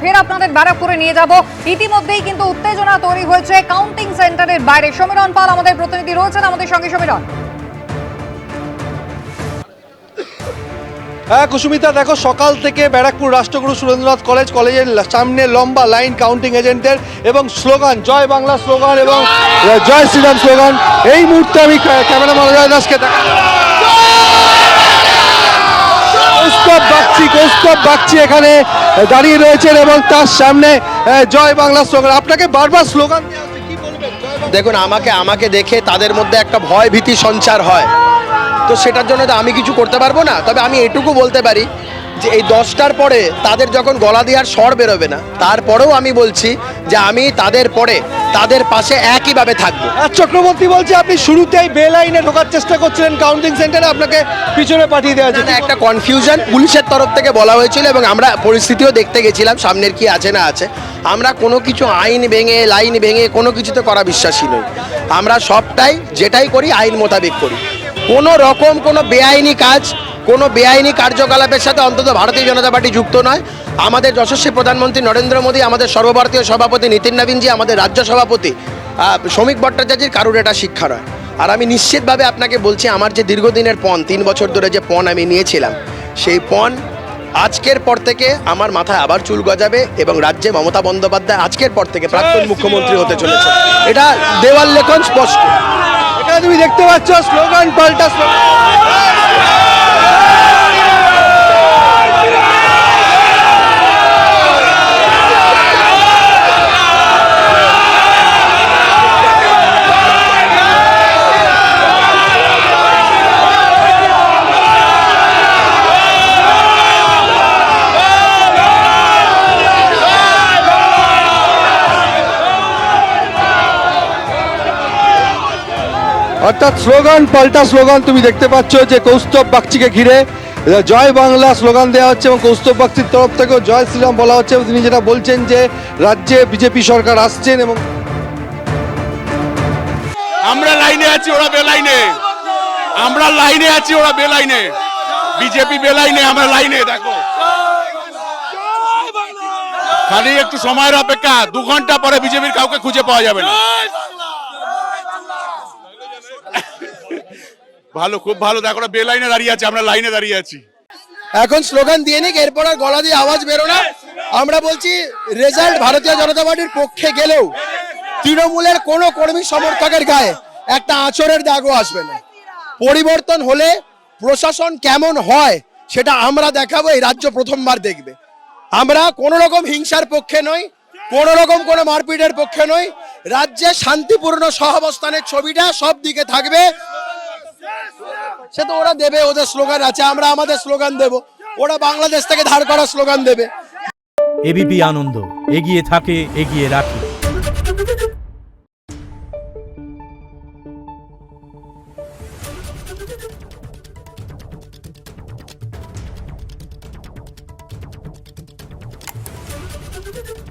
ফের আপনাদের ব্যারাকপুরে নিয়ে যাব। ইতিমধ্যেই কিন্তু উত্তেজনা তৈরি হয়েছে কাউন্টিং সেন্টারের বাইরে। সমীরণ পাল আমাদের প্রতিনিধি রয়েছেন আমাদের সঙ্গে। সমীরণ, হ্যাঁ কুসুমিতা, দেখো সকাল থেকে ব্যারাকপুর রাষ্ট্রগুরু সুরেন্দ্রনাথ কলেজের সামনে লম্বা লাইন কাউন্টিং এজেন্টের এবং স্লোগান, জয় বাংলা স্লোগান এবং জয় শ্রীরাম স্লোগান। এই মুহূর্তে আমি ক্যামেরাম্যান অজয় দাসকে কৌস্তব বাগচি এখানে দাঁড়িয়ে রয়েছেন এবং তার সামনে জয় বাংলা স্লোগান। আপনাকে বারবার স্লোগান দেওয়া হচ্ছে, কি বলবেন? দেখুন, আমাকে দেখে তাদের মধ্যে একটা ভয় ভীতি সঞ্চার হয়, তো সেটার জন্য তো আমি কিছু করতে পারবো না। তবে আমি এটুকু বলতে পারি যে এই 10টার পরে তাদের যখন গলা দেওয়ার স্বর বেরোবে না, তারপরেও আমি বলছি যে আমি তাদের পরে তাদের পাশে একইভাবে থাকবো। চক্রবর্তী বলছে আপনি শুরুতেই বে লাইনে ঢোকার চেষ্টা করছিলেন কাউন্টিং সেন্টারে, আপনাকে পিছনে পাঠিয়ে দেওয়া হয়েছে। একটা কনফিউশন পুলিশের তরফ থেকে বলা হয়েছিল এবং আমরা পরিস্থিতিও দেখতে গেছিলাম সামনের কি আছে না আছে। আমরা কোনো কিছু আইন ভেঙে লাইন ভেঙে কোনো কিছুতে করা বিশ্বাসী নই। আমরা সবটাই যেটাই করি আইন মোতাবেক করি। কোনো রকম কোনো বেআইনি কাজ, কোনো বেআইনি কার্যকলাপের সাথে অন্তত ভারতীয় জনতা পার্টি যুক্ত নয়। আমাদের যশস্বী প্রধানমন্ত্রী নরেন্দ্র মোদী, আমাদের সর্বভারতীয় সভাপতি নীতিন নবীনজি, আমাদের রাজ্য সভাপতি শ্রমিক ভট্টাচার্যের কারুর এটা শিক্ষা নয়। আর আমি নিশ্চিতভাবে আপনাকে বলছি, আমার যে দীর্ঘদিনের পণ, 3 বছর ধরে যে পণ আমি নিয়েছিলাম, সেই পণ আজকের পর থেকে আমার মাথায় আবার চুল গজাবে এবং রাজ্যে মমতা বন্দ্যোপাধ্যায় আজকের পর থেকে প্রাক্তন মুখ্যমন্ত্রী হতে চলেছে। এটা দেওয়াল লেখন স্পষ্ট। এখানে তুমি দেখতে পাচ্ছ স্লোগান পাল্টা স্লোগান। অর্থাৎ স্লোগান পাল্টা স্লোগান। তুমি দেখতে পাচ্ছ যে কৌস্তব বাগচিকে ঘিরে জয় বাংলা স্লোগান দেওয়া হচ্ছে এবং কৌস্তব বাগচির তরফ থেকেও জয় শ্রীরাম বলা হচ্ছে। তিনি যেটা বলছেন যে রাজ্যে বিজেপি সরকার আসছেন এবং আমরা লাইনে আছি, ওরা বেলাইনে। আমরা লাইনে আছি, ওরা বেলাইনে। বিজেপি বেলাইনে, আমরা লাইনে। দেখো, খালি একটু সময়ের অপেক্ষা। 2 ঘন্টা পরে বিজেপির কাউকে খুঁজে পাওয়া যাবে না। ভালো, খুব ভালো। দেখো, ওরা বেলাইনে দাঁড়িয়ে আছে, আমরা লাইনে দাঁড়িয়ে আছি। এখন স্লোগান দিয়ে নিক, এরপর আর গলা দিয়ে আওয়াজ বেরো না। আমরা বলছি রেজাল্ট ভারতীয় জনতা পার্টির পক্ষে গেলেও তৃণমূলের কোনো কর্মী সমর্থকের গায়ে একটা আঁচড়ের দাগও আসবে না। পরিবর্তন হলে প্রশাসন কেমন হয় সেটা আমরা দেখাবো। এই রাজ্য প্রথমবার দেখবে। আমরা কোনো রকম হিংসার পক্ষে নই, কোনো রকম কোনো মারপিটের পক্ষে নই। রাজ্যে শান্তিপূর্ণ সহাবস্থানের ছবিটা সব দিকে থাকবে। সে তো ওরা দেবে, ওদের স্লোগান আছে, আমরা আমাদের স্লোগান দেব। ওরা বাংলাদেশ থেকে ধার করা স্লোগান দেবে। এবিপি আনন্দ, এগিয়ে থাকে, এগিয়ে রাখে। Thank you.